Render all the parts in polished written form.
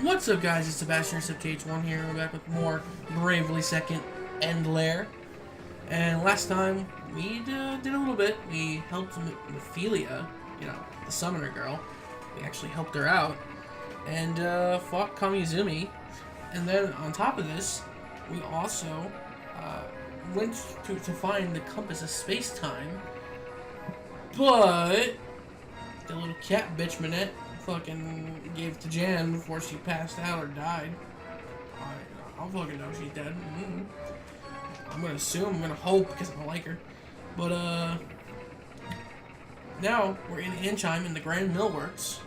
What's up, guys? It's Sebastian TH1 here. We're back with more Bravely Second End Lair. And last time we did a little bit. We helped Ophelia, the summoner girl. We actually helped her out and fought Kamizumi. And then on top of this, we also went to find the compass of space-time. But the little cat bitch Minette fucking gave it to Jan before she passed out or died. I'll fucking know she's dead. I'm gonna assume, I'm gonna hope, because I don't like her. But now we're in Anchime in the Grand Millworks,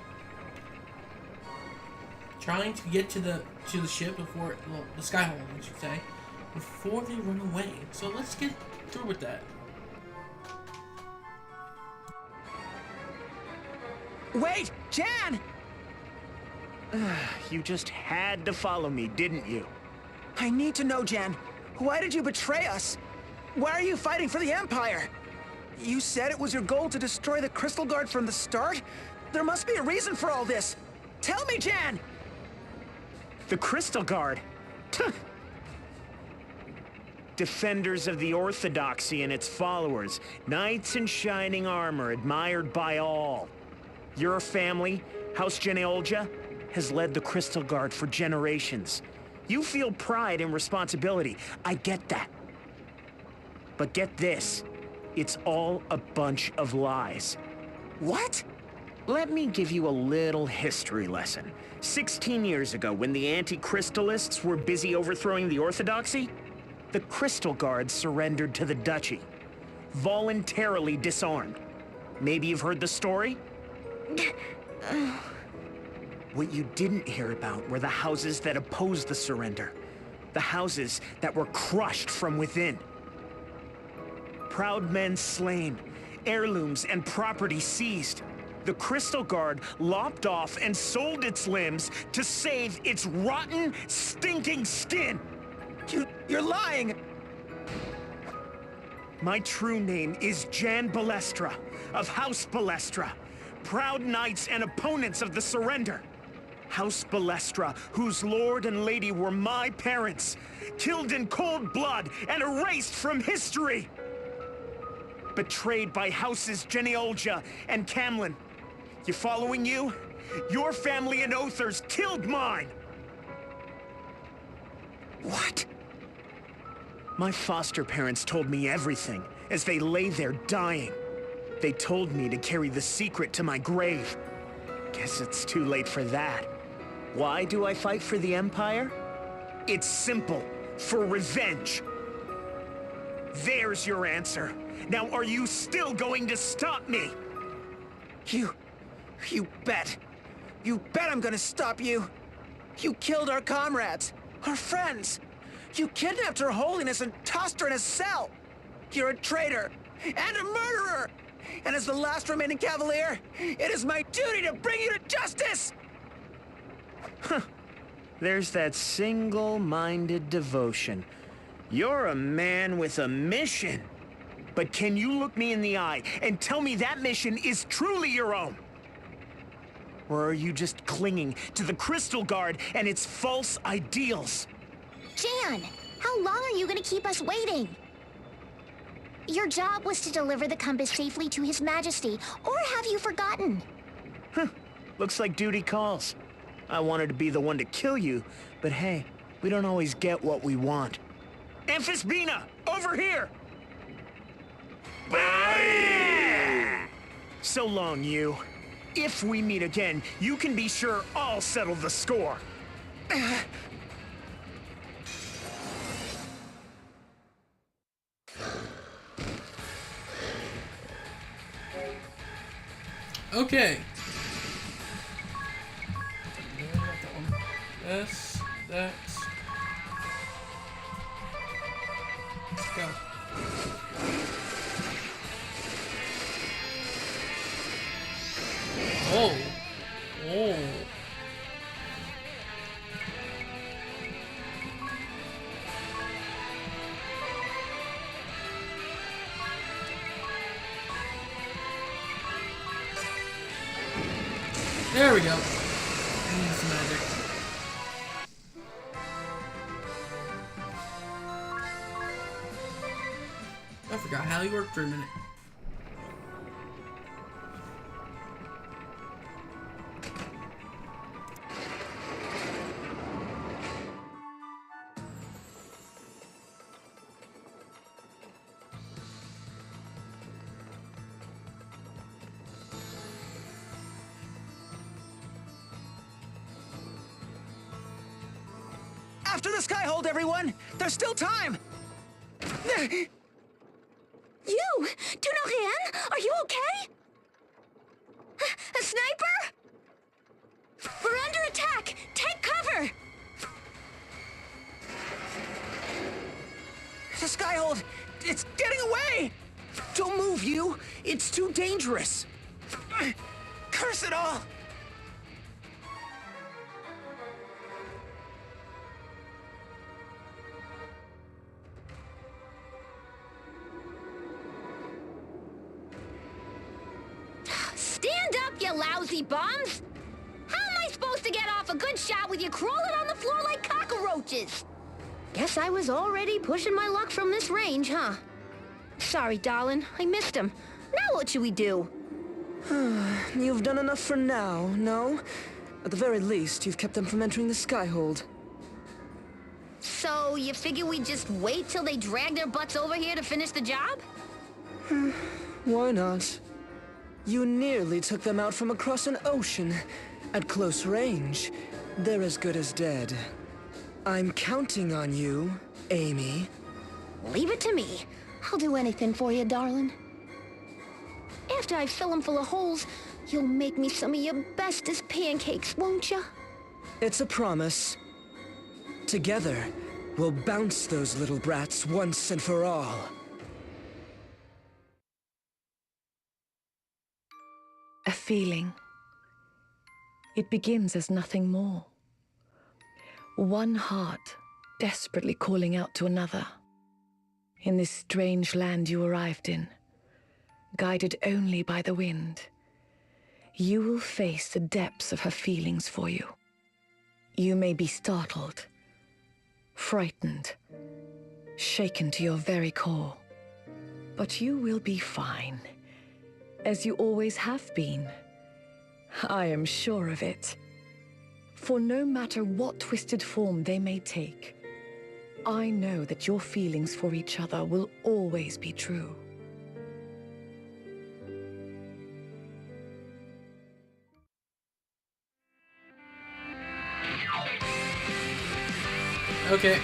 trying to get to the ship before, well, the Skyhold, I should say, before they run away. So let's get through with that. Wait, Jan! You just had to follow me, didn't you? I need to know, Jan. Why did you betray us? Why are you fighting for the Empire? You said it was your goal to destroy the Crystal Guard from the start? There must be a reason for all this. Tell me, Jan! The Crystal Guard? Defenders of the Orthodoxy and its followers. Knights in shining armor, admired by all. Your family, House Genealja, has led the Crystal Guard for generations. You feel pride and responsibility. I get that. But get this. It's all a bunch of lies. What? Let me give you a little history lesson. 16 years ago, when the anti-crystalists were busy overthrowing the Orthodoxy, the Crystal Guard surrendered to the Duchy. Voluntarily disarmed. Maybe you've heard the story? What you didn't hear about were the houses that opposed the surrender. The houses that were crushed from within. Proud men slain, heirlooms and property seized. The Crystal Guard lopped off and sold its limbs to save its rotten, stinking skin. You're lying! My true name is Jan Balestra, of House Balestra. Proud knights and opponents of the surrender. House Balestra, whose lord and lady were my parents, killed in cold blood and erased from history. Betrayed by Houses Genealja and Camlin. You following you? Your family and Others killed mine! What? My foster parents told me everything as they lay there dying. They told me to carry the secret to my grave. Guess it's too late for that. Why do I fight for the Empire? It's simple. For revenge. There's your answer. Now are you still going to stop me? You bet. You bet I'm gonna stop you. You killed our comrades, our friends. You kidnapped Her Holiness and tossed her in a cell. You're a traitor and a murderer. And as the last remaining Cavalier, it is my duty to bring you to justice! There's that single-minded devotion. You're a man with a mission. But can you look me in the eye and tell me that mission is truly your own? Or are you just clinging to the Crystal Guard and its false ideals? Jan, how long are you gonna keep us waiting? Your job was to deliver the compass safely to His Majesty, or have you forgotten? Looks like duty calls. I wanted to be the one to kill you, but hey, we don't always get what we want. Amphisbina, over here! So long, you. If we meet again, you can be sure I'll settle the score. Okay. This, that. Let's go. Oh. Oh. There we go. I need some magic. how he worked for a minute. After the skyhold, everyone! There's still time! You! Do not rien? Are you okay? A sniper? We're under attack! Take cover! The skyhold! It's getting away! Don't move, you! It's too dangerous! Curse it all! Stand up, you lousy bums! How am I supposed to get off a good shot with you crawling on the floor like cockroaches? Guess I was already pushing my luck from this range, huh? Sorry, darling. I missed him. Now what should we do? You've done enough for now, no? At the very least, you've kept them from entering the skyhold. So, you figure we just wait till they drag their butts over here to finish the job? Why not? You nearly took them out from across an ocean. At close range, they're as good as dead. I'm counting on you, Amy. Leave it to me. I'll do anything for you, darling. After I fill them full of holes, you'll make me some of your bestest pancakes, won't you? It's a promise. Together, we'll bounce those little brats once and for all. A feeling. It begins as nothing more. One heart desperately calling out to another. In this strange land you arrived in, guided only by the wind, you will face the depths of her feelings for you. You may be startled, frightened, shaken to your very core, but you will be fine. As you always have been. I am sure of it. For no matter what twisted form they may take, I know that your feelings for each other will always be true. Okay.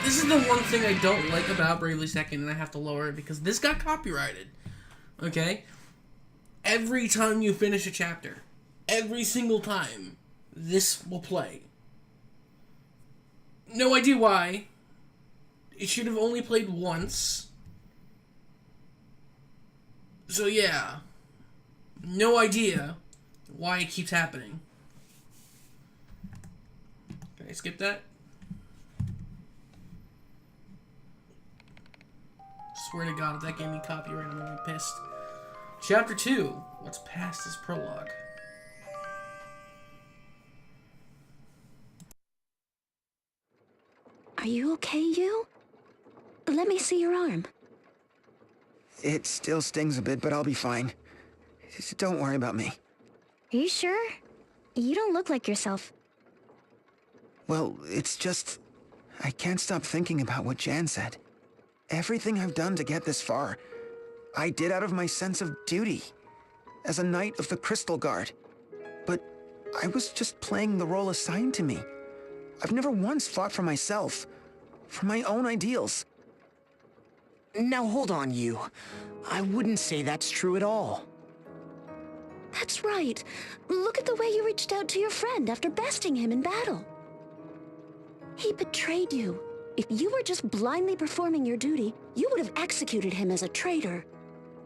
This is the one thing I don't like about Bravely Second, and I have to lower it because this got copyrighted. Okay? Every time you finish a chapter, every single time, this will play. No idea why. It should have only played once. So yeah. No idea why it keeps happening. Can I skip that? Swear to God, if that gave me copyright, I'm gonna be pissed. Chapter 2. What's past is prologue. Are you okay, you? Let me see your arm. It still stings a bit, but I'll be fine. Just don't worry about me. Are you sure? You don't look like yourself. Well, it's just... I can't stop thinking about what Jan said. Everything I've done to get this far, I did out of my sense of duty, as a knight of the Crystal Guard. But I was just playing the role assigned to me. I've never once fought for myself, for my own ideals. Now hold on, you. I wouldn't say that's true at all. That's right. Look at the way you reached out to your friend after besting him in battle. He betrayed you. If you were just blindly performing your duty, you would have executed him as a traitor.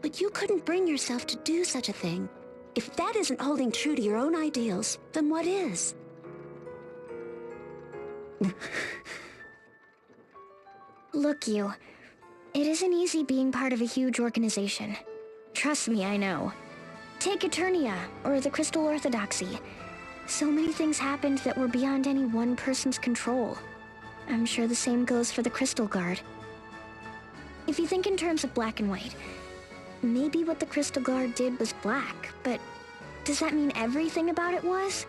But you couldn't bring yourself to do such a thing. If that isn't holding true to your own ideals, then what is? Look, you. It isn't easy being part of a huge organization. Trust me, I know. Take Eternia, or the Crystal Orthodoxy. So many things happened that were beyond any one person's control. I'm sure the same goes for the Crystal Guard. If you think in terms of black and white, maybe what the Crystal Guard did was black, but does that mean everything about it was?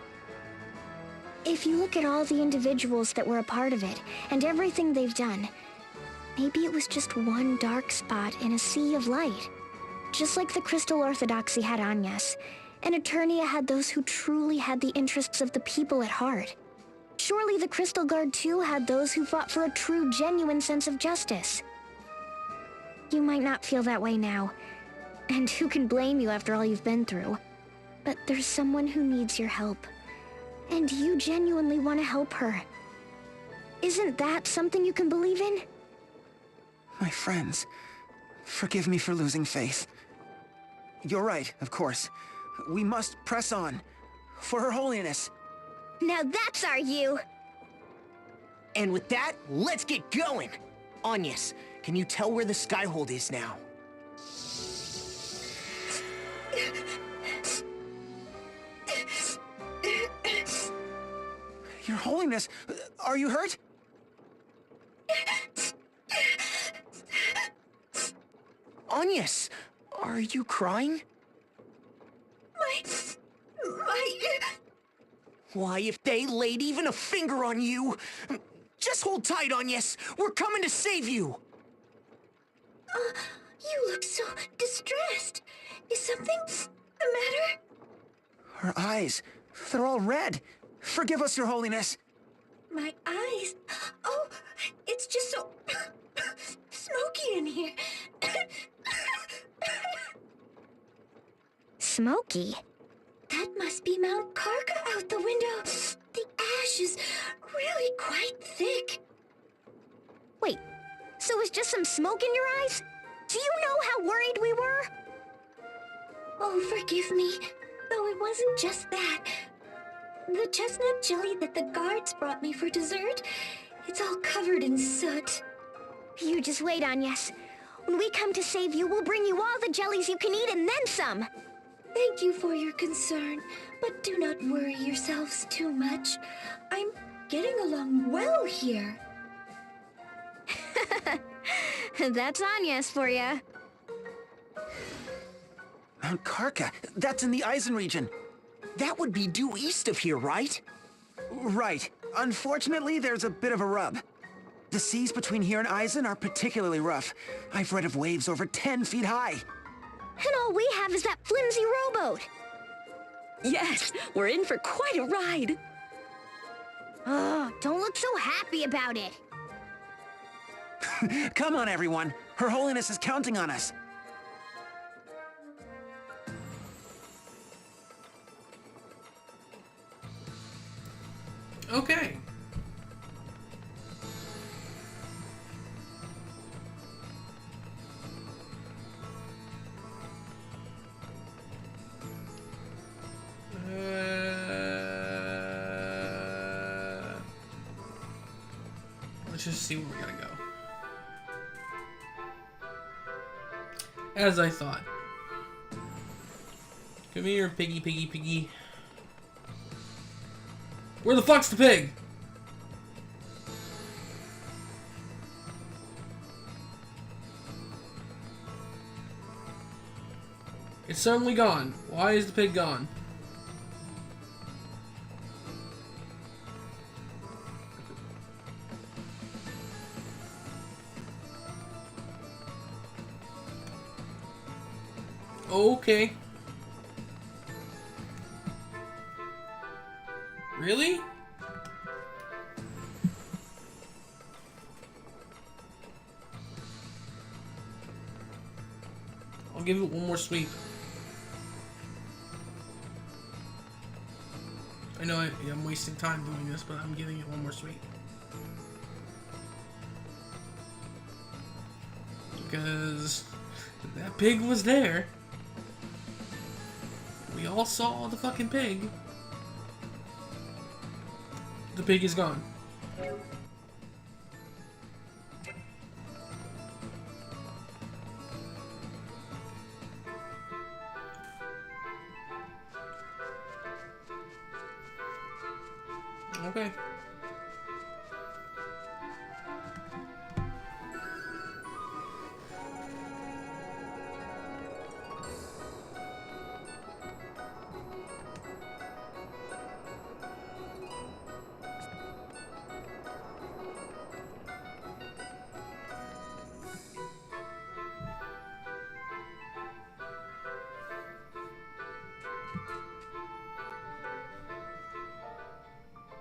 If you look at all the individuals that were a part of it, and everything they've done, maybe it was just one dark spot in a sea of light. Just like the Crystal Orthodoxy had Agnes, and Eternia had those who truly had the interests of the people at heart. Surely the Crystal Guard too had those who fought for a true, genuine sense of justice. You might not feel that way now, and who can blame you after all you've been through? But there's someone who needs your help, and you genuinely want to help her. Isn't that something you can believe in? My friends, forgive me for losing faith. You're right, of course. We must press on. For Her Holiness. Now that's our you! And with that, let's get going! Agnes, can you tell where the Skyhold is now? Your Holiness, are you hurt? Agnes, are you crying? My... Why, if they laid even a finger on you... Just hold tight, Agnes. We're coming to save you. You look so distressed. Is something the matter? Her eyes, they're all red. Forgive us, Your Holiness. My eyes? Oh, it's just so smoky in here. Smoky? That must be Mount Karka out the window. The ash is really quite thick. Wait, so it's just some smoke in your eyes? Do you know how worried we were? Oh, forgive me, though it wasn't just that. The chestnut jelly that the guards brought me for dessert, it's all covered in soot. You just wait, Agnes. When we come to save you, we'll bring you all the jellies you can eat and then some. Thank you for your concern, but do not worry yourselves too much. I'm getting along well here. That's Agnes for you. Mount Karka, that's in the Eisen region. That would be due east of here, right? Right. Unfortunately, there's a bit of a rub. The seas between here and Eisen are particularly rough. I've read of waves over 10 feet high. And all we have is that flimsy rowboat. Yes, we're in for quite a ride. Oh, don't look so happy about it. Come on, everyone. Her Holiness is counting on us. Okay. Let's just see where we gotta go. As I thought. Come here, piggy, piggy, piggy. Where the fuck's the pig? It's suddenly gone. Why is the pig gone? Okay. Really? I'll give it one more sweep. I know I'm wasting time doing this, but I'm giving it one more sweep. Because that pig was there. We all saw the fucking pig. The pig is gone. Okay.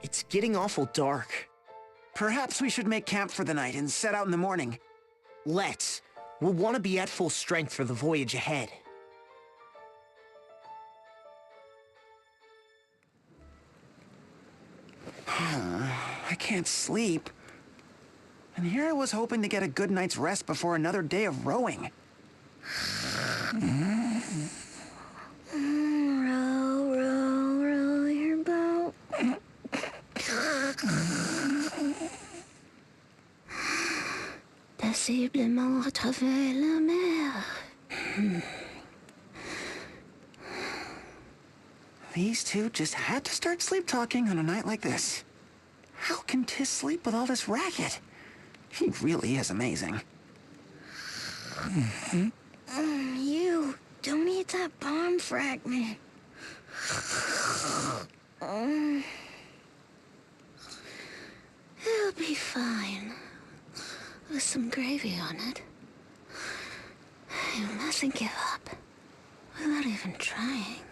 It's getting awful dark. Perhaps we should make camp for the night and set out in the morning. Let's. We'll want to be at full strength for the voyage ahead. I can't sleep. And here I was hoping to get a good night's rest before another day of rowing. Row, row, row your boat. Paisiblement à travers la mer. These two just had to start sleep talking on a night like this. How can Tiss sleep with all this racket? He really is amazing. You, don't eat that bomb fragment. It'll be fine. With some gravy on it. You mustn't give up. Without even trying.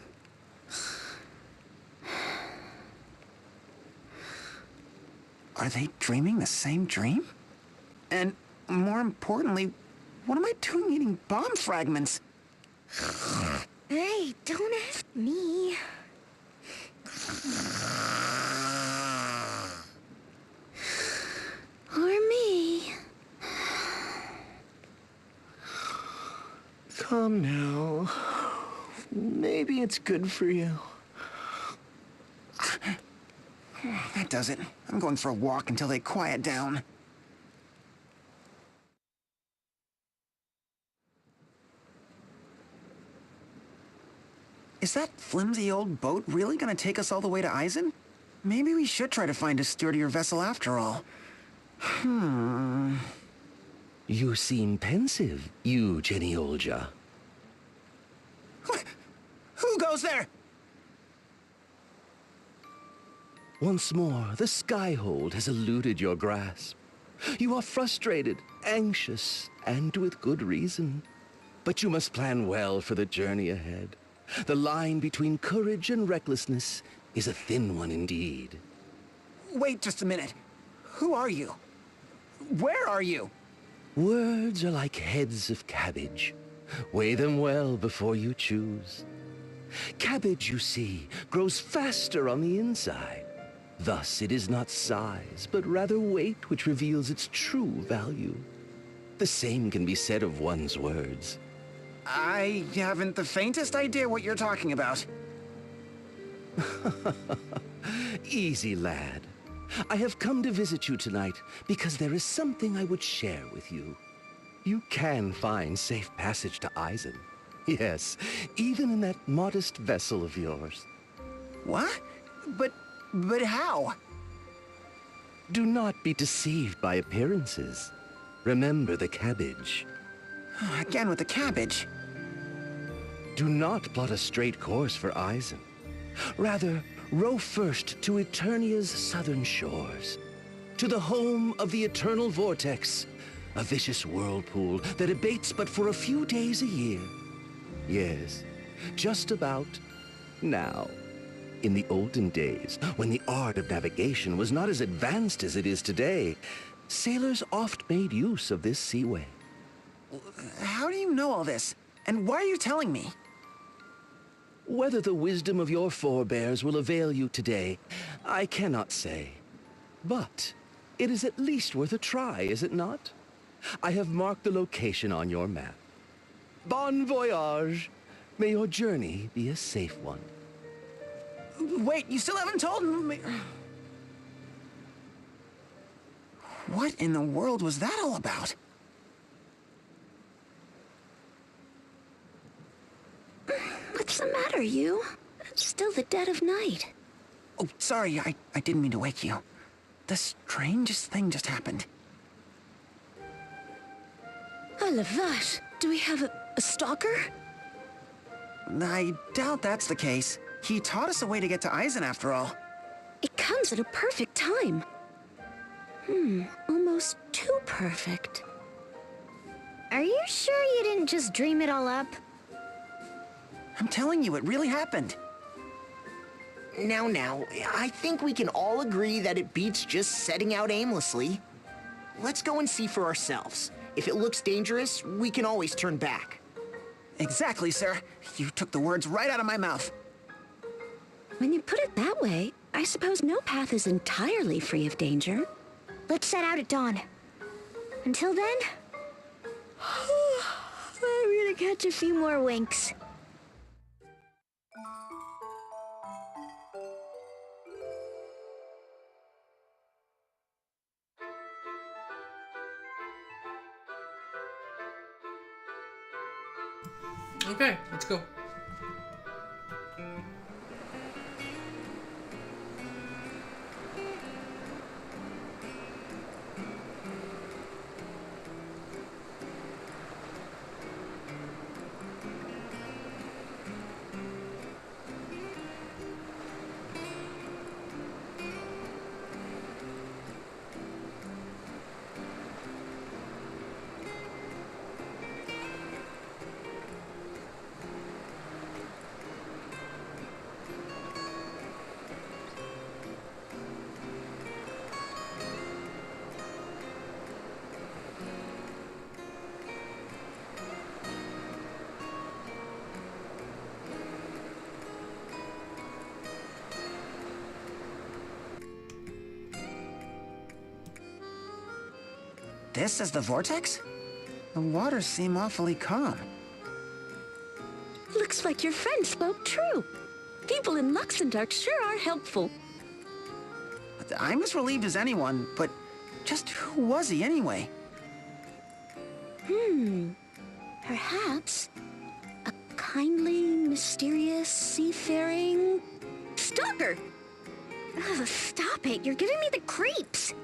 Are they dreaming the same dream? And more importantly, what am I doing eating bomb fragments? Hey, don't ask me. Or me. Come now. Maybe it's good for you. That does it. I'm going for a walk until they quiet down. Is that flimsy old boat really gonna take us all the way to Eisen? Maybe we should try to find a sturdier vessel after all. You seem pensive, you Jenny Olja. Who goes there? Once more, the Skyhold has eluded your grasp. You are frustrated, anxious, and with good reason. But you must plan well for the journey ahead. The line between courage and recklessness is a thin one indeed. Wait just a minute. Who are you? Where are you? Words are like heads of cabbage. Weigh them well before you choose. Cabbage, you see, grows faster on the inside. Thus, it is not size, but rather weight which reveals its true value. The same can be said of one's words. I haven't the faintest idea what you're talking about. Easy, lad. I have come to visit you tonight because there is something I would share with you. You can find safe passage to Eisen. Yes, even in that modest vessel of yours. What? But how? Do not be deceived by appearances. Remember the cabbage. Again with the cabbage. Do not plot a straight course for Eisen. Rather, row first to Eternia's southern shores, to the home of the Eternal Vortex, a vicious whirlpool that abates but for a few days a year. Yes, just about now. In the olden days, when the art of navigation was not as advanced as it is today, sailors oft made use of this seaway. How do you know all this? And why are you telling me? Whether the wisdom of your forebears will avail you today, I cannot say. But it is at least worth a try, is it not? I have marked the location on your map. Bon voyage! May your journey be a safe one. Wait, you still haven't told me... What in the world was that all about? What's the matter, you? It's still the dead of night. Oh, sorry, I didn't mean to wake you. The strangest thing just happened. Oh, la vache. Do we have a stalker? I doubt that's the case. He taught us a way to get to Eisen after all. It comes at a perfect time. Almost too perfect. Are you sure you didn't just dream it all up? I'm telling you, it really happened. Now, I think we can all agree that it beats just setting out aimlessly. Let's go and see for ourselves. If it looks dangerous, we can always turn back. Exactly, sir. You took the words right out of my mouth. When you put it that way, I suppose no path is entirely free of danger. Let's set out at dawn. Until then, I'm gonna catch a few more winks. Okay, let's go. This is the vortex? The waters seem awfully calm. Looks like your friend spoke true. People in Luxembourg sure are helpful. I'm as relieved as anyone, but just who was he anyway? Perhaps a kindly, mysterious, seafaring stalker. Ugh, stop it, you're giving me the creeps.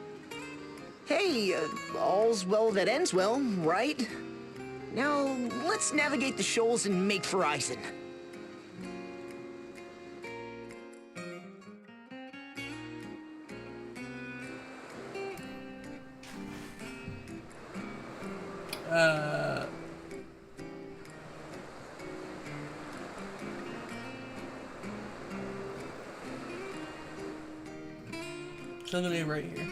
Hey, all's well that ends well, right? Now, let's navigate the shoals and make for Eisen. Something right here.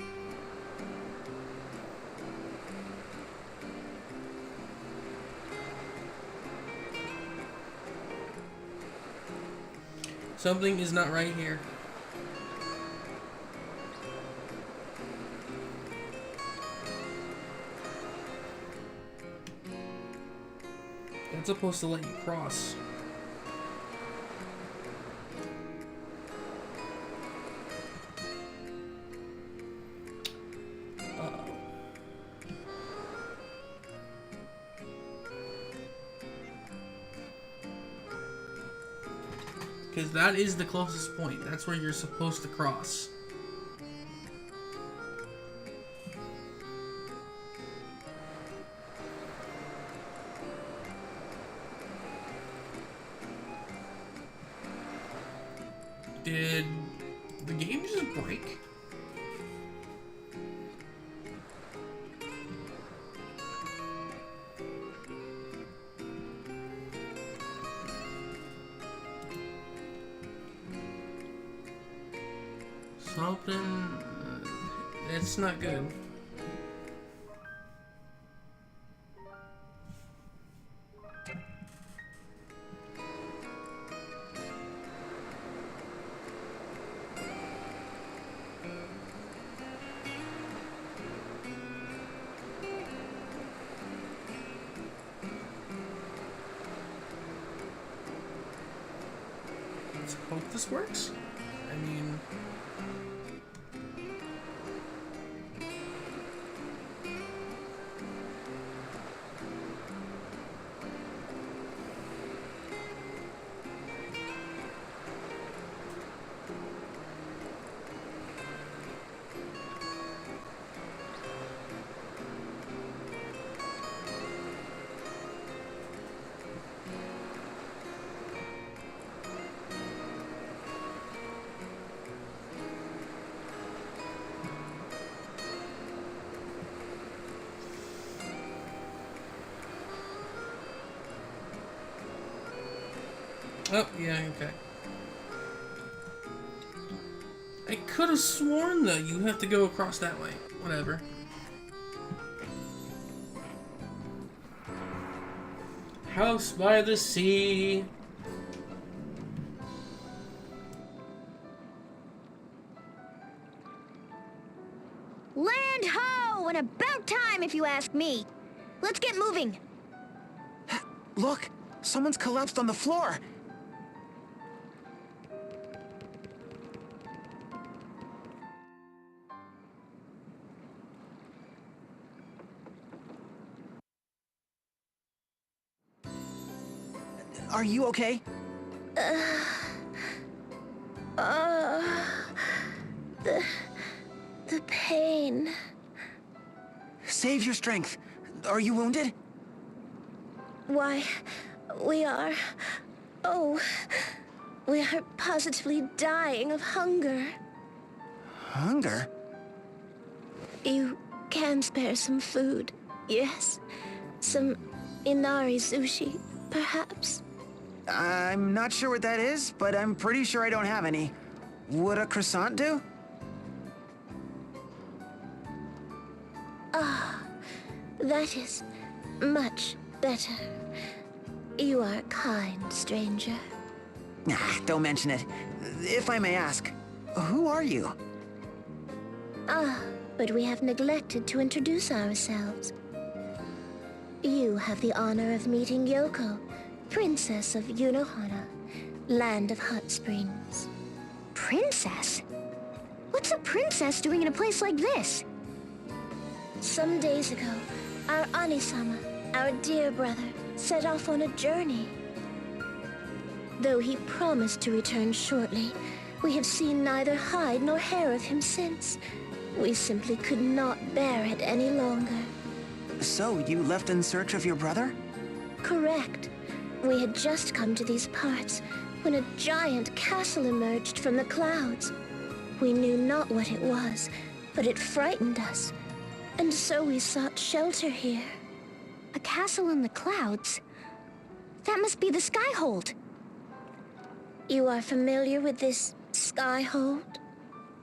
Something is not right here. That's supposed to let you cross. Because that is the closest point. That's where you're supposed to cross. Did the game just break? Something... it's not good. Let's hope this works. I mean... oh, yeah, okay. I could have sworn that you have to go across that way. Whatever. House by the sea. Land ho! And about time, if you ask me. Let's get moving. Look, someone's collapsed on the floor. Are you okay? The pain. Save your strength. Are you wounded? Why, we are... Oh, we are positively dying of hunger. Hunger? You can spare some food, yes? Some inari sushi, perhaps? I'm not sure what that is, but I'm pretty sure I don't have any. Would a croissant do? That is much better. You are kind, stranger. Don't mention it. If I may ask, who are you? But we have neglected to introduce ourselves. You have the honor of meeting Yoko, Princess of Unohana, Land of Hot Springs. Princess? What's a princess doing in a place like this? Some days ago, our Anisama, our dear brother, set off on a journey. Though he promised to return shortly, we have seen neither hide nor hair of him since. We simply could not bear it any longer. So, you left in search of your brother? Correct. We had just come to these parts when a giant castle emerged from the clouds. We knew not what it was, but it frightened us. And so we sought shelter here. A castle in the clouds? That must be the Skyhold. You are familiar with this Skyhold?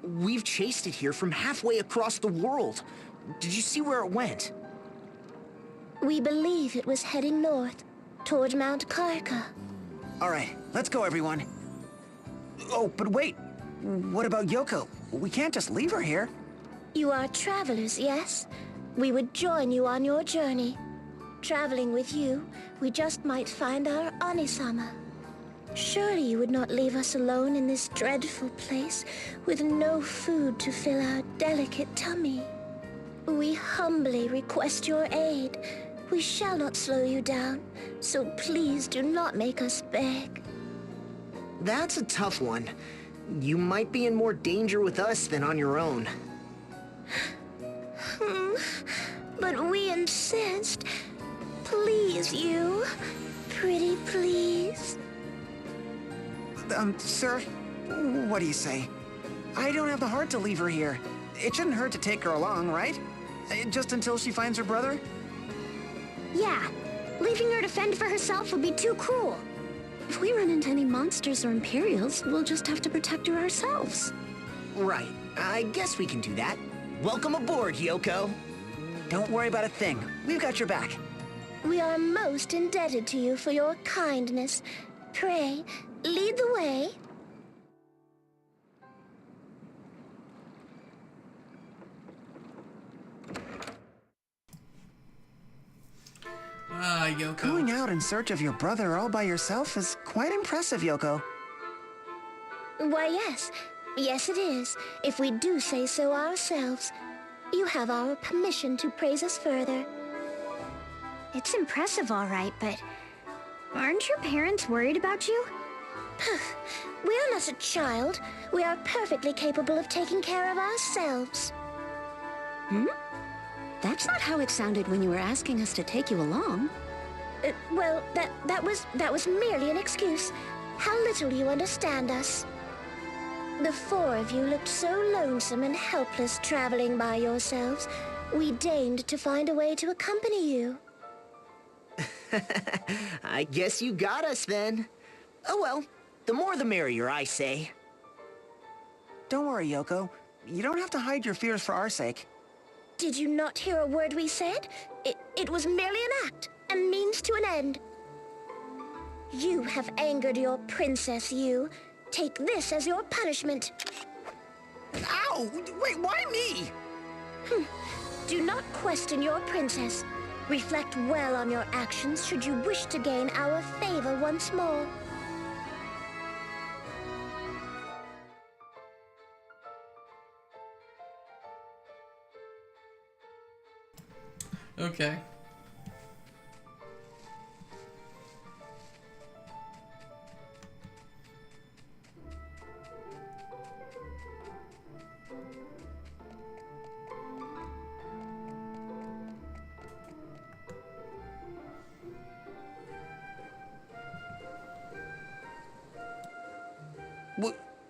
We've chased it here from halfway across the world. Did you see where it went? We believe it was heading north, toward Mount Karka. All right, let's go, everyone. Oh, but wait. What about Yoko? We can't just leave her here. You are travelers, yes? We would join you on your journey. Traveling with you, we just might find our Anisama. Surely you would not leave us alone in this dreadful place with no food to fill our delicate tummy. We humbly request your aid. We shall not slow you down, so please do not make us beg. That's a tough one. You might be in more danger with us than on your own. But we insist. Please, you. Pretty please. Sir, what do you say? I don't have the heart to leave her here. It shouldn't hurt to take her along, right? Just until she finds her brother? Yeah, leaving her to fend for herself would be too cruel. If we run into any monsters or Imperials, we'll just have to protect her ourselves. Right. I guess we can do that. Welcome aboard, Yoko. Don't worry about a thing. We've got your back. We are most indebted to you for your kindness. Pray, lead the way. Ah, Yoko. Going out in search of your brother all by yourself is quite impressive, Yoko. Why, yes. Yes, it is, if we do say so ourselves. You have our permission to praise us further. It's impressive, all right, but aren't your parents worried about you? We are not a child. We are perfectly capable of taking care of ourselves. That's not how it sounded when you were asking us to take you along. Well, that was merely an excuse. How little you understand us. The four of you looked so lonesome and helpless traveling by yourselves, we deigned to find a way to accompany you. I guess you got us then. Oh well, the more the merrier, I say. Don't worry, Yoko. You don't have to hide your fears for our sake. Did you not hear a word we said? It was merely an act, a means to an end. You have angered your princess, you. Take this as your punishment. Ow! Wait, why me? Do not question your princess. Reflect well on your actions should you wish to gain our favor once more. Okay.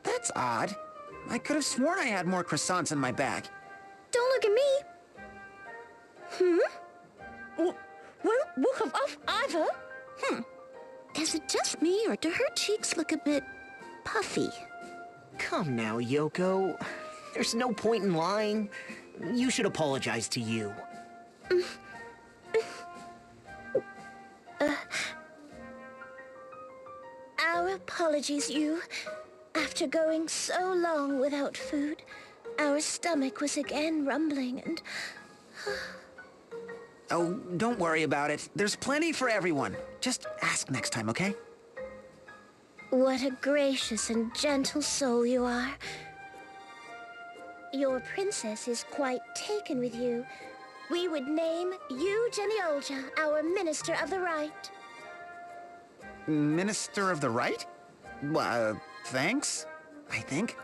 That's odd. I could have sworn I had more croissants in my bag. Don't look at me. Well, of either. Is it just me, or do her cheeks look a bit puffy? Come now, Yoko. There's no point in lying. You should apologize to you. Our apologies, you. After going so long without food, our stomach was again rumbling and... Oh, don't worry about it. There's plenty for everyone. Just ask next time, okay? What a gracious and gentle soul you are. Your princess is quite taken with you. We would name you Geniolja, our Minister of the Right. Minister of the Right? Thanks, I think.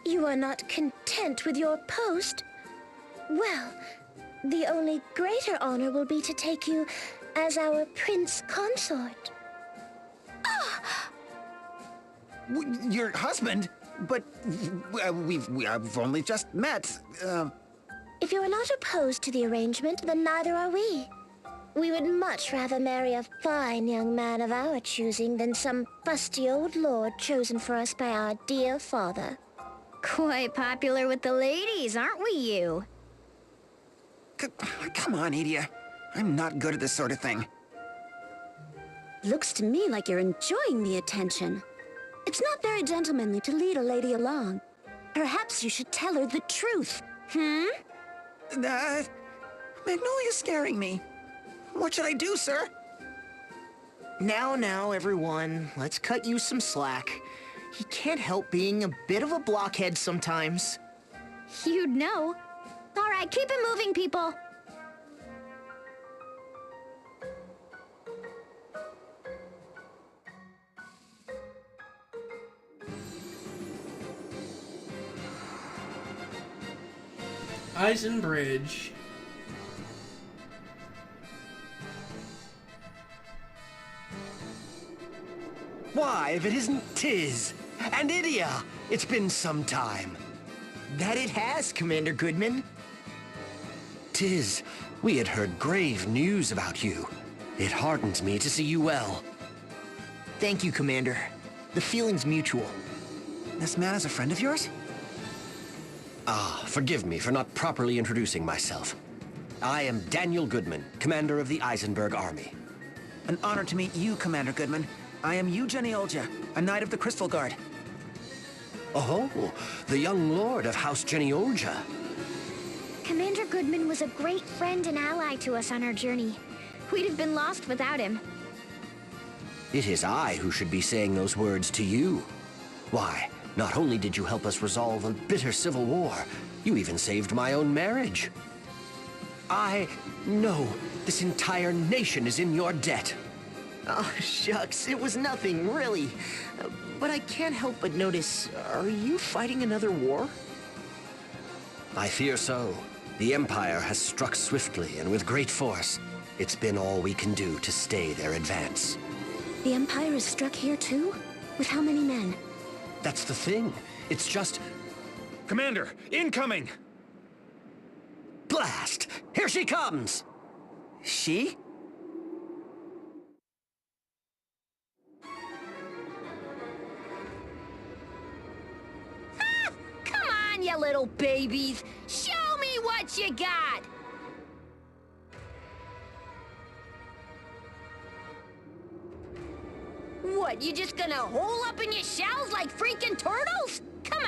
You are not content with your post? Well, the only greater honor will be to take you as our prince consort. Your husband? But we've only just met. If you are not opposed to the arrangement, then neither are we. We would much rather marry a fine young man of our choosing than some fusty old lord chosen for us by our dear father. Quite popular with the ladies, aren't we, you? Come on, Edie. I'm not good at this sort of thing. Looks to me like you're enjoying the attention. It's not very gentlemanly to lead a lady along. Perhaps you should tell her the truth. Magnolia's scaring me. What should I do, sir? Now, everyone, let's cut you some slack. He can't help being a bit of a blockhead sometimes. You'd know. All right, keep it moving, people. Eisenbridge. Why, if it isn't Tiz and Idia, it's been some time. That it has, Commander Goodman. Tiz, we had heard grave news about you. It hardens me to see you well. Thank you, Commander. The feeling's mutual. This man is a friend of yours? Forgive me for not properly introducing myself. I am Daniel Goodman, commander of the Eisenberg Army. An honor to meet you, Commander Goodman. I am Geniolja, a knight of the Crystal Guard. Oh, the young lord of House Geniolja. Commander Goodman was a great friend and ally to us on our journey. We'd have been lost without him. It is I who should be saying those words to you. Why, not only did you help us resolve a bitter civil war, you even saved my own marriage. No, this entire nation is in your debt. Oh, shucks, it was nothing, really. But I can't help but notice, are you fighting another war? I fear so. The Empire has struck swiftly and with great force. It's been all we can do to stay their advance. The Empire is struck here too? With how many men? That's the thing. It's just... Commander, incoming! Blast! Here she comes! She? you little babies. Show me what you got. What, you just gonna hole up in your shells like freaking turtles? Come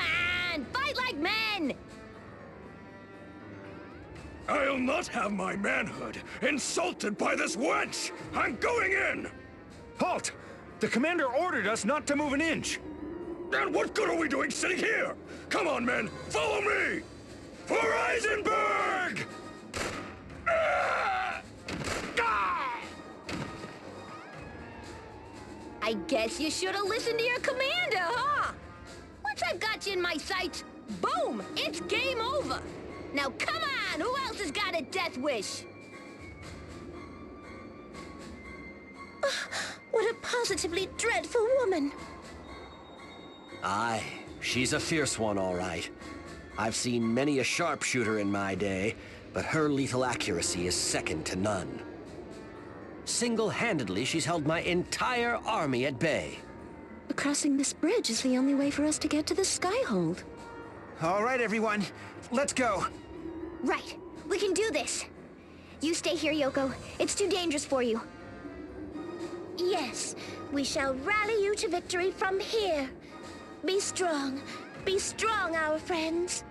on, fight like men! I'll not have my manhood insulted by this wench! I'm going in! Halt! The commander ordered us not to move an inch! And what good are we doing sitting here? Come on, men, follow me! For Eisenberg! Ah! Ah! I guess you should have listened to your commander, huh? Once I've got you in my sights, boom, it's game over. Now come on, who else has got a death wish? What a positively dreadful woman. Aye, she's a fierce one, all right. I've seen many a sharpshooter in my day, but her lethal accuracy is second to none. Single-handedly, she's held my entire army at bay. Crossing this bridge is the only way for us to get to the Skyhold. All right, everyone. Let's go. Right. We can do this. You stay here, Yoko. It's too dangerous for you. Yes, we shall rally you to victory from here. Be strong. Be strong, our friends.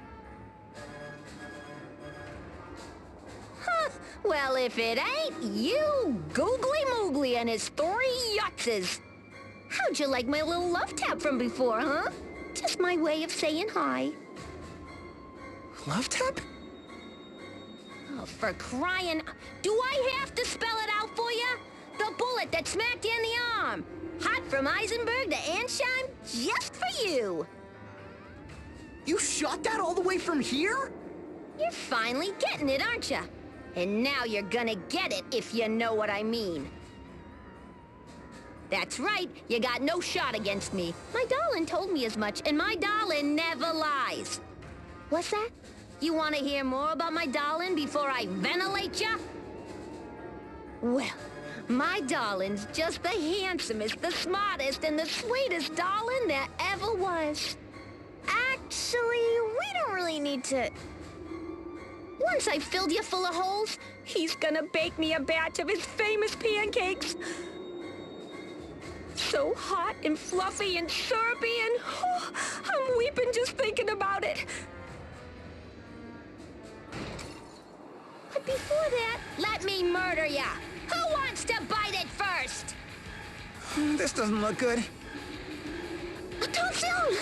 Huh, well, if it ain't you, Googly Moogly and his three yutzes. How'd you like my little love tap from before, huh? Just my way of saying hi. Love tap? Oh, for crying... Do I have to spell it out for you? The bullet that smacked you in the arm. Hot from Eisenberg to Ansheim, just for you. You shot that all the way from here? You're finally getting it, aren't you? And now you're gonna get it, if you know what I mean. That's right, you got no shot against me. My darling told me as much, and my darling never lies. What's that? You want to hear more about my darling before I ventilate ya? Well, my darling's just the handsomest, the smartest, and the sweetest darling there ever was. Actually, we don't really need to... Once I've filled you full of holes, he's gonna bake me a batch of his famous pancakes. So hot and fluffy and syrupy and... Oh, I'm weeping just thinking about it. But before that, let me murder ya. Who wants to bite it first? This doesn't look good. Too soon!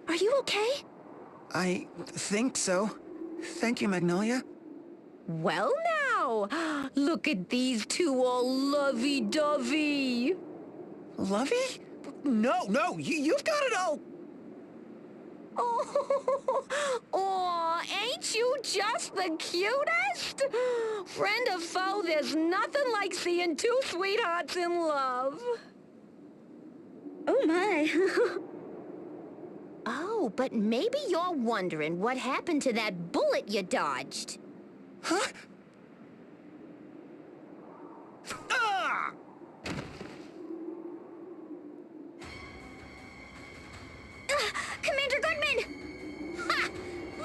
Are you okay? I think so. Thank you, Magnolia. Well now, look at these two all lovey-dovey. Lovey? No, you've got it all. Oh, ain't you just the cutest? Friend or foe, there's nothing like seeing two sweethearts in love. Oh my. Oh, but maybe you're wondering what happened to that bullet you dodged. Huh? Ah! Commander Goodman! Ha!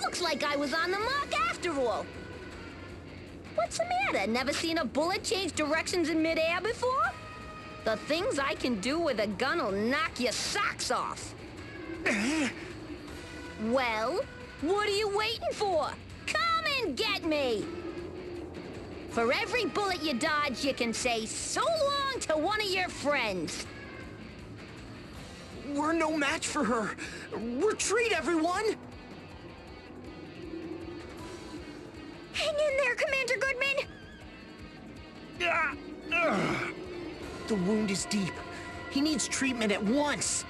Looks like I was on the mark after all. What's the matter? Never seen a bullet change directions in midair before? The things I can do with a gun'll knock your socks off. Well, what are you waiting for? Come and get me! For every bullet you dodge, you can say so long to one of your friends. We're no match for her. Retreat, everyone! Hang in there, Commander Goodman! The wound is deep. He needs treatment at once.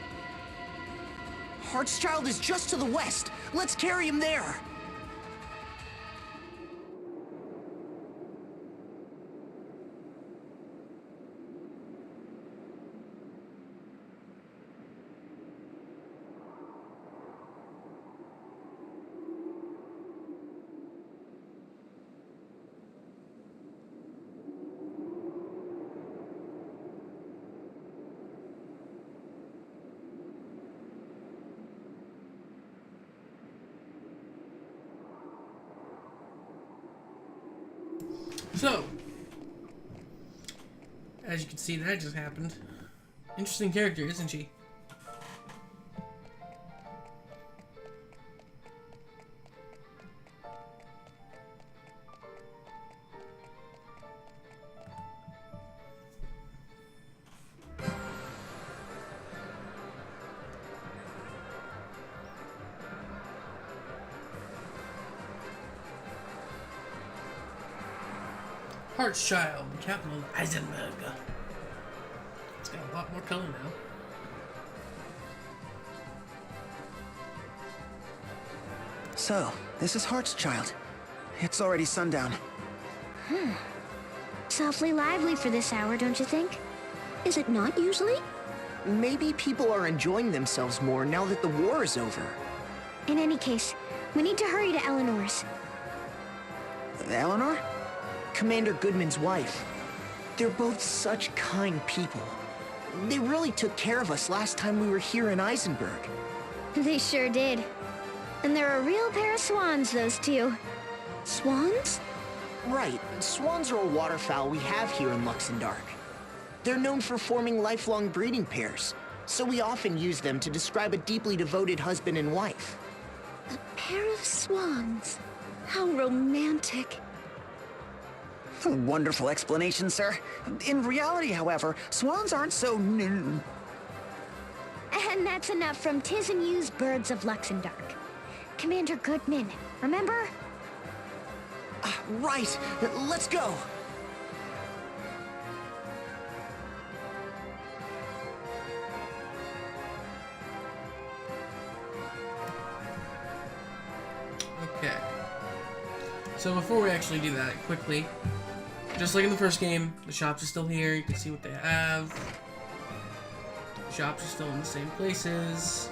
Heartschild is just to the west. Let's carry him there. So, as you can see, that just happened. Interesting character, isn't she? Child, the capital of Eisenberg. It's got a lot more color now. So, this is Heartschild. It's already sundown. Softly lively for this hour, don't you think? Is it not usually? Maybe people are enjoying themselves more now that the war is over. In any case, we need to hurry to Eleanor's. Eleanor? Commander Goodman's wife. They're both such kind people. They really took care of us last time we were here in Eisenberg. They sure did. And they're a real pair of swans, those two. Swans? Right. Swans are a waterfowl we have here in Luxembourg. They're known for forming lifelong breeding pairs, so we often use them to describe a deeply devoted husband and wife. A pair of swans. How romantic. Wonderful explanation, sir. In reality, however, swans aren't so... And that's enough from Tis and You's Birds of Luxembourg. Commander Goodman, remember? Right. Let's go. Okay. So before we actually do that, quickly, just like in the first game, the shops are still here. You can see what they have. The shops are still in the same places.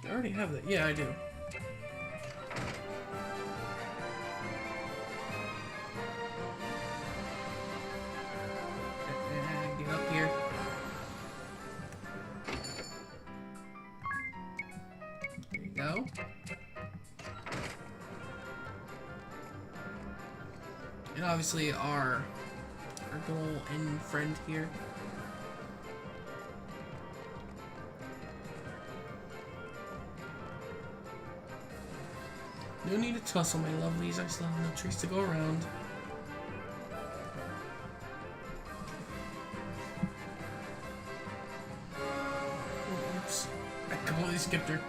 I already have that. Yeah, I do. Get up here. There you go. And obviously our goal and friend here. No need to tussle, my lovelies. I still have no trees to go around. Oops. I completely skipped her.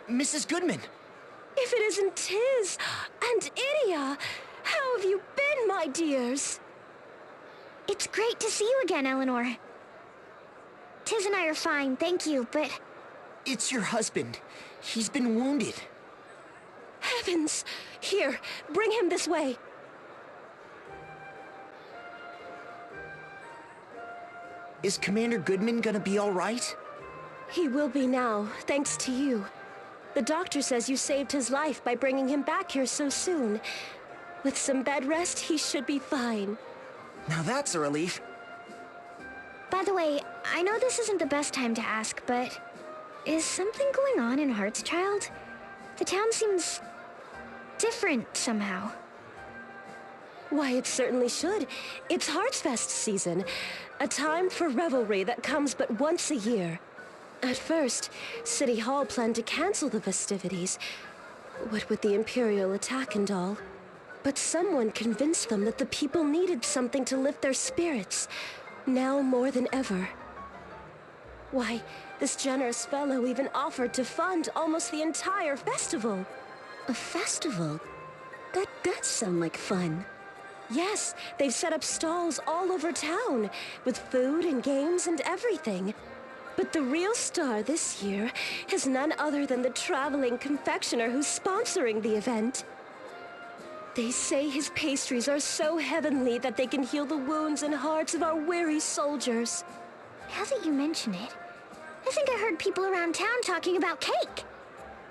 Mrs. Goodman! If it isn't Tis and Idia, how have you been, my dears? It's great to see you again, Eleanor. Tis and I are fine, thank you, but... It's your husband. He's been wounded. Heavens! Here, bring him this way. Is Commander Goodman gonna be all right? He will be now, thanks to you. The doctor says you saved his life by bringing him back here so soon. With some bed rest, he should be fine. Now that's a relief. By the way, I know this isn't the best time to ask, but... is something going on in Heartschild? The town seems... different somehow. Why, it certainly should. It's Heartsfest season, a time for revelry that comes but once a year. At first, City Hall planned to cancel the festivities, what with the Imperial attack and all. But someone convinced them that the people needed something to lift their spirits, now more than ever. Why, this generous fellow even offered to fund almost the entire festival. A festival? That does sound like fun. Yes, they've set up stalls all over town, with food and games and everything. But the real star this year is none other than the traveling confectioner who's sponsoring the event. They say his pastries are so heavenly that they can heal the wounds and hearts of our weary soldiers. Now that you mention it, I think I heard people around town talking about cake.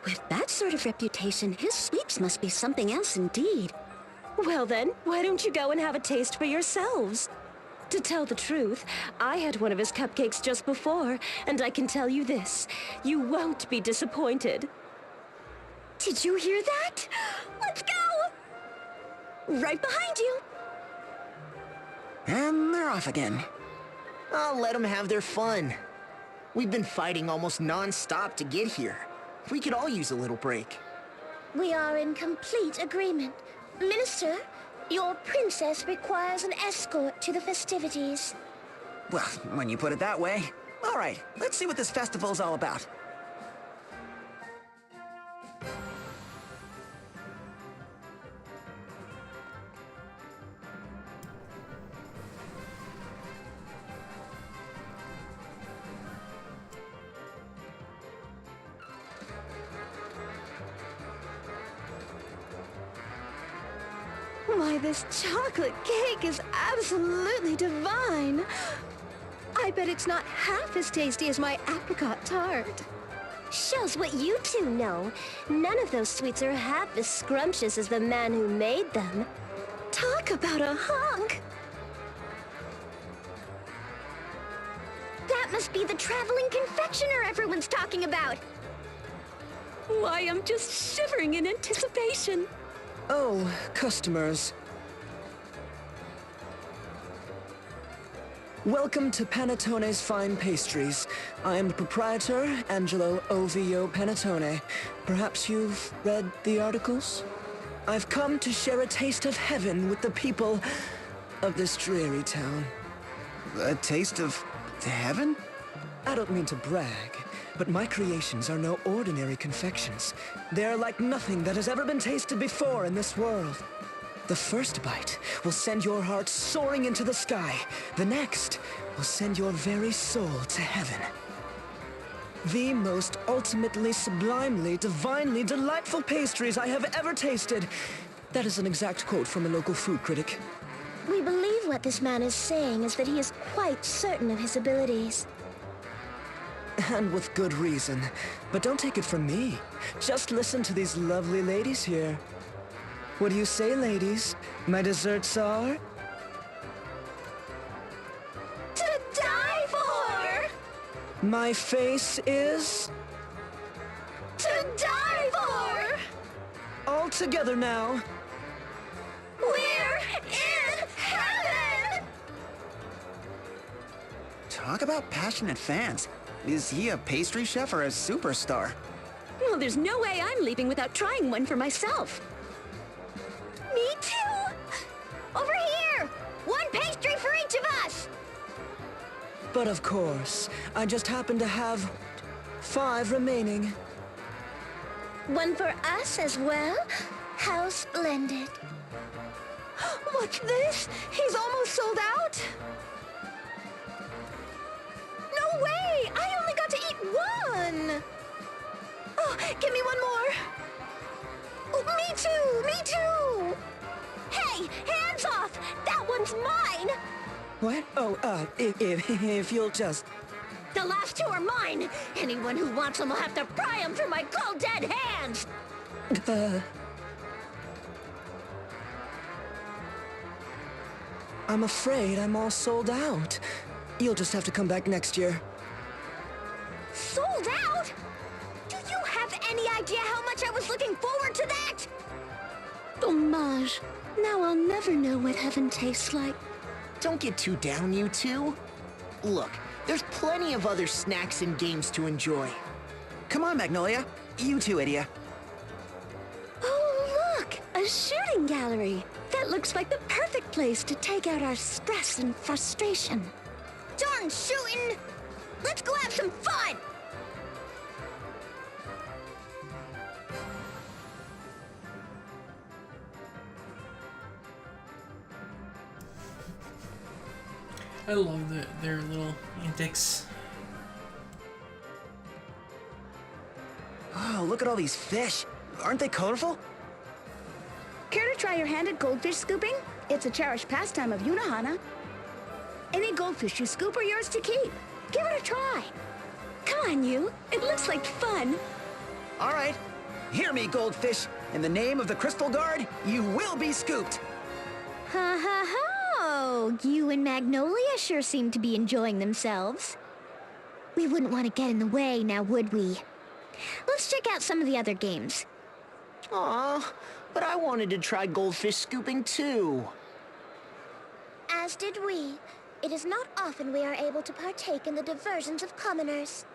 With that sort of reputation, his sweets must be something else indeed. Well then, why don't you go and have a taste for yourselves? To tell the truth, I had one of his cupcakes just before, and I can tell you this, you won't be disappointed. Did you hear that? Let's go! Right behind you. And they're off again. I'll let them have their fun. We've been fighting almost non-stop to get here. We could all use a little break. We are in complete agreement. Minister, your princess requires an escort to the festivities. Well, when you put it that way. All right, let's see what this festival's all about. Why, this chocolate cake is absolutely divine. I bet it's not half as tasty as my apricot tart. Shows what you two know. None of those sweets are half as scrumptious as the man who made them. Talk about a hunk! That must be the traveling confectioner everyone's talking about. Why, I'm just shivering in anticipation. Oh, customers. Welcome to Panettone's Fine Pastries. I am the proprietor, Angelo Ovio Panettone. Perhaps you've read the articles? I've come to share a taste of heaven with the people of this dreary town. A taste of heaven? I don't mean to brag, but my creations are no ordinary confections. They're like nothing that has ever been tasted before in this world. The first bite will send your heart soaring into the sky. The next will send your very soul to heaven. The most ultimately, sublimely, divinely delightful pastries I have ever tasted. That is an exact quote from a local food critic. We believe what this man is saying is that he is quite certain of his abilities. And with good reason. But don't take it from me. Just listen to these lovely ladies here. What do you say, ladies? My desserts are... To die for! My face is... To die for! All together now. We're in heaven! Talk about passionate fans. Is he a pastry chef or a superstar? Well, there's no way I'm leaving without trying one for myself. Me too! Over here! One pastry for each of us! But of course, I just happen to have 5 remaining. One for us as well? How splendid. What's this? He's almost sold out? No way! I only got to eat one! Oh, give me one more! Oh, me too! Me too! Hey! Hands off! That one's mine! What? Oh, if you'll just... The last 2 are mine! Anyone who wants them will have to pry them from my cold dead hands! I'm afraid I'm all sold out. You'll just have to come back next year. Sold out? Do you have any idea how much I was looking forward to that? Dommage. Now I'll never know what heaven tastes like. Don't get too down, you two. Look, there's plenty of other snacks and games to enjoy. Come on, Magnolia. You too, Idia. Oh, look! A shooting gallery! That looks like the perfect place to take out our stress and frustration. Darn shooting! Let's go have some fun! I love their little antics. Oh, look at all these fish. Aren't they colorful? Care to try your hand at goldfish scooping? It's a cherished pastime of Unahana. Any goldfish you scoop are yours to keep. Give it a try. Come on, you. It looks like fun. All right. Hear me, goldfish. In the name of the Crystal Guard, you will be scooped. Ha ha ho! You and Magnolia sure seem to be enjoying themselves. We wouldn't want to get in the way, now would we? Let's check out some of the other games. Aw, but I wanted to try goldfish scooping too. As did we. It is not often we are able to partake in the diversions of commoners.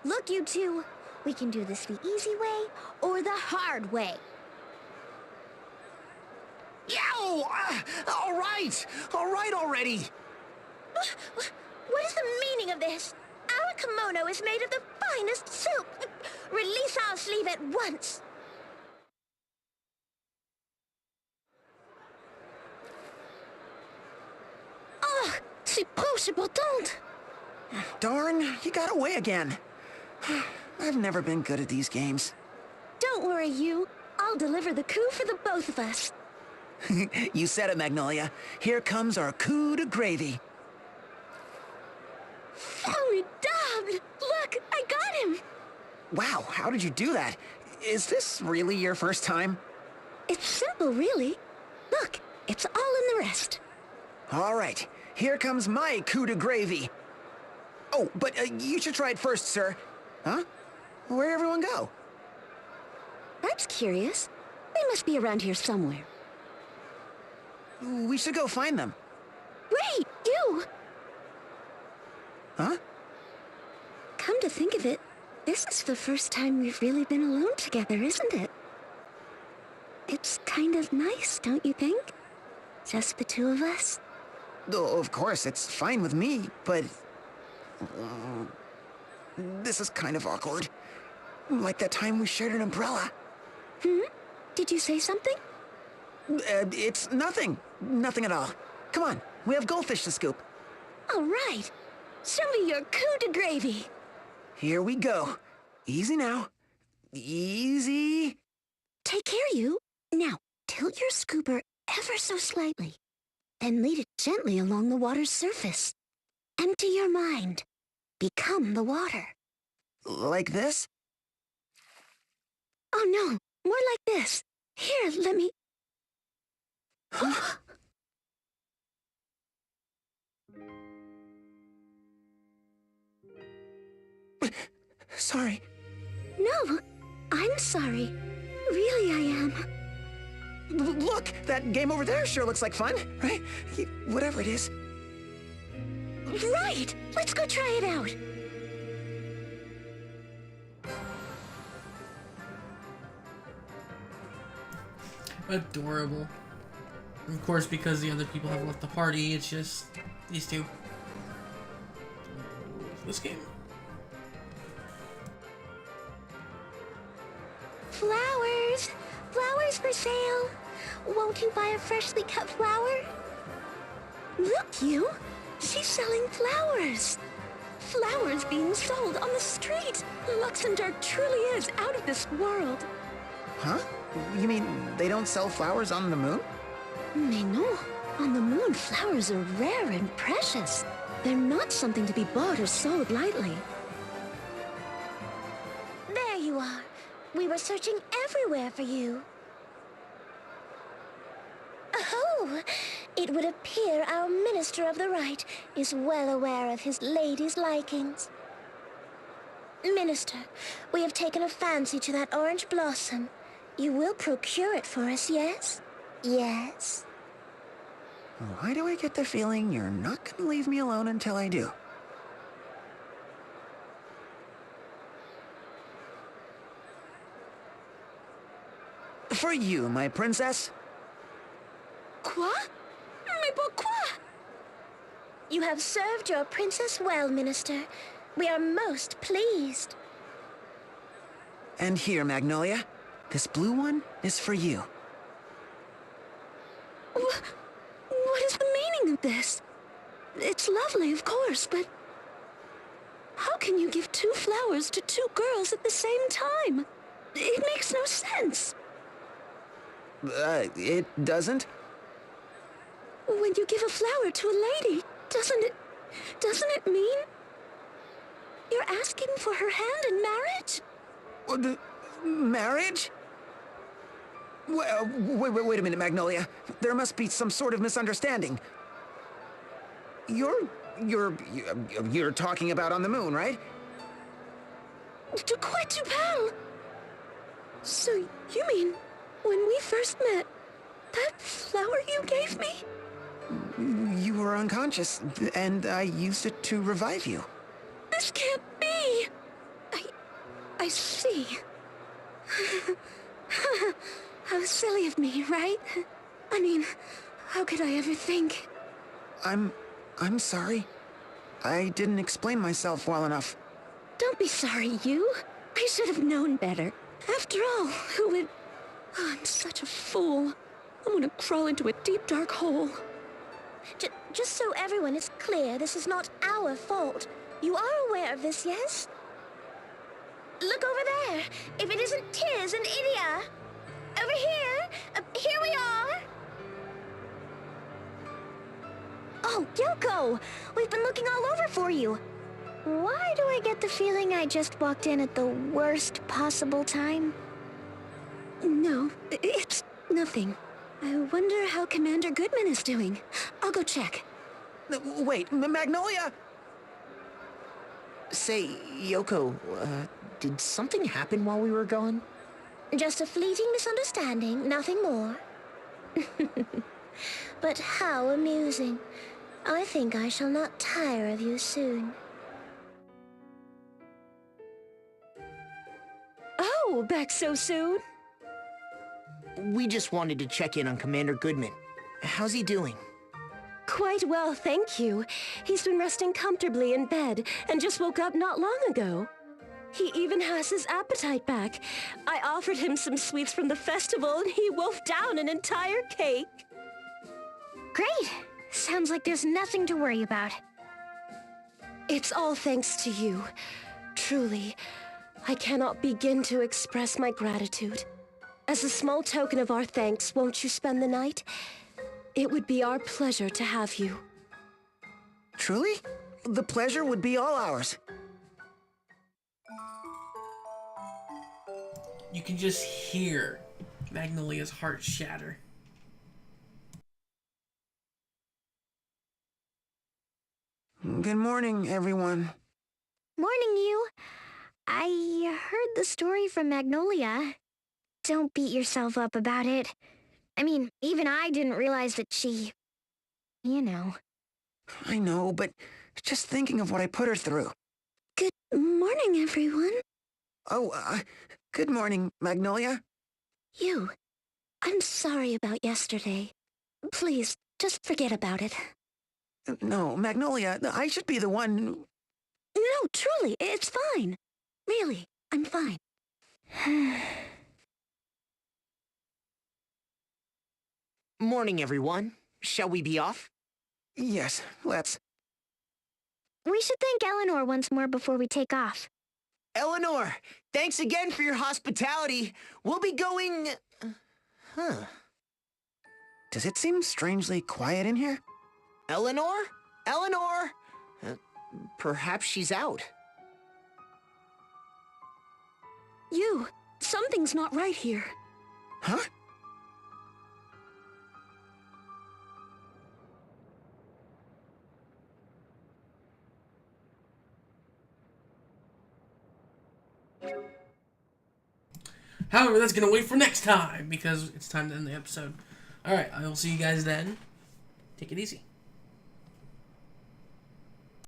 Look, you two. We can do this the easy way or the hard way. Yow! All right already. What is the meaning of this? Our kimono is made of the finest silk. Release our sleeve at once. Oh, c'est important. Darn, you got away again. I've never been good at these games. Don't worry, you. I'll deliver the coup for the both of us. You said it, Magnolia. Here comes our coup de gravy. Formidable! Look, I got him! Wow, how did you do that? Is this really your first time? It's simple, really. Look, it's all in the rest. All right, here comes my coup de gravy. Oh, but you should try it first, sir. Huh? Where'd everyone go? That's curious. They must be around here somewhere. We should go find them. Wait, you! Huh? Come to think of it, this is the first time we've really been alone together, isn't it? It's kind of nice, don't you think? Just the two of us? Oh, of course, it's fine with me, but... this is kind of awkward. Like that time we shared an umbrella. Did you say something? It's nothing. Nothing at all. Come on, we have goldfish to scoop. All right. Show me your coup de gravy. Here we go. Easy now. Easy. Take care, you. Now, tilt your scooper ever so slightly. Then lead it gently along the water's surface. Empty your mind. Become the water. Like this? Oh, no. More like this. Here, let me... Sorry. No, I'm sorry. Really, I am. Look, that game over there sure looks like fun, right? Whatever it is. Right! Let's go try it out. Adorable. Of course, because the other people have left the party, it's just these two. This game. Flowers! Flowers for sale! Won't you buy a freshly cut flower? Look, you! She's selling flowers! Flowers being sold on the street! Luxembourg truly is out of this world! Huh? You mean they don't sell flowers on the moon? Mais non! On the moon, flowers are rare and precious. They're not something to be bought or sold lightly. There you are. We were searching everywhere for you. Oh, it would appear our Minister of the Right is well aware of his lady's likings. Minister, we have taken a fancy to that orange blossom. You will procure it for us, yes? Yes. Why do I get the feeling you're not going to leave me alone until I do? For you, my princess. Quoi? Mais pourquoi? You have served your princess well, Minister. We are most pleased. And here, Magnolia, this blue one is for you. What is the meaning of this? It's lovely, of course, but... how can you give 2 flowers to 2 girls at the same time? It makes no sense. It doesn't? When you give a flower to a lady, doesn't it mean you're asking for her hand in marriage? Marriage? Wait a minute, Magnolia. There must be some sort of misunderstanding. You're talking about on the moon, right? De quoi tu parles? So you mean when we first met, that flower you gave me? You were unconscious, and I used it to revive you. This can't be. I see. How silly of me, right? I mean, how could I ever think? I'm sorry. I didn't explain myself well enough. Don't be sorry, you. I should have known better. After all, who would... Oh, I'm such a fool. I'm gonna crawl into a deep, dark hole. Just so everyone is clear, this is not our fault. You are aware of this, yes? Look over there. If it isn't Tiz and Idia. Over here. Here we are. Oh, Yoko! We've been looking all over for you. Why do I get the feeling I just walked in at the worst possible time? No, it's nothing. I wonder how Commander Goodman is doing. I'll go check. Wait, Magnolia! Say, Yoko, did something happen while we were gone? Just a fleeting misunderstanding, nothing more. But how amusing. I think I shall not tire of you soon. Oh, back so soon? We just wanted to check in on Commander Goodman. How's he doing? Quite well, thank you. He's been resting comfortably in bed and just woke up not long ago. He even has his appetite back. I offered him some sweets from the festival and he wolfed down an entire cake. Great! Sounds like there's nothing to worry about. It's all thanks to you. Truly, I cannot begin to express my gratitude. As a small token of our thanks, won't you spend the night? It would be our pleasure to have you. Truly? The pleasure would be all ours. You can just hear Magnolia's heart shatter. Good morning, everyone. Morning, you. I heard the story from Magnolia. Don't beat yourself up about it. I mean, even I didn't realize that she... You know. I know, but just thinking of what I put her through. Good morning, everyone. Oh, good morning, Magnolia. You. I'm sorry about yesterday. Please, just forget about it. No, Magnolia, I should be the one... No, truly, it's fine. Really, I'm fine. Morning, everyone. Shall we be off? Yes, let's. We should thank Eleanor once more before we take off. Eleanor, thanks again for your hospitality. We'll be going... Does it seem strangely quiet in here? Eleanor? Eleanor? Perhaps she's out. You, something's not right here. Huh? However, that's going to wait for next time because it's time to end the episode. Alright, I will see you guys then. Take it easy.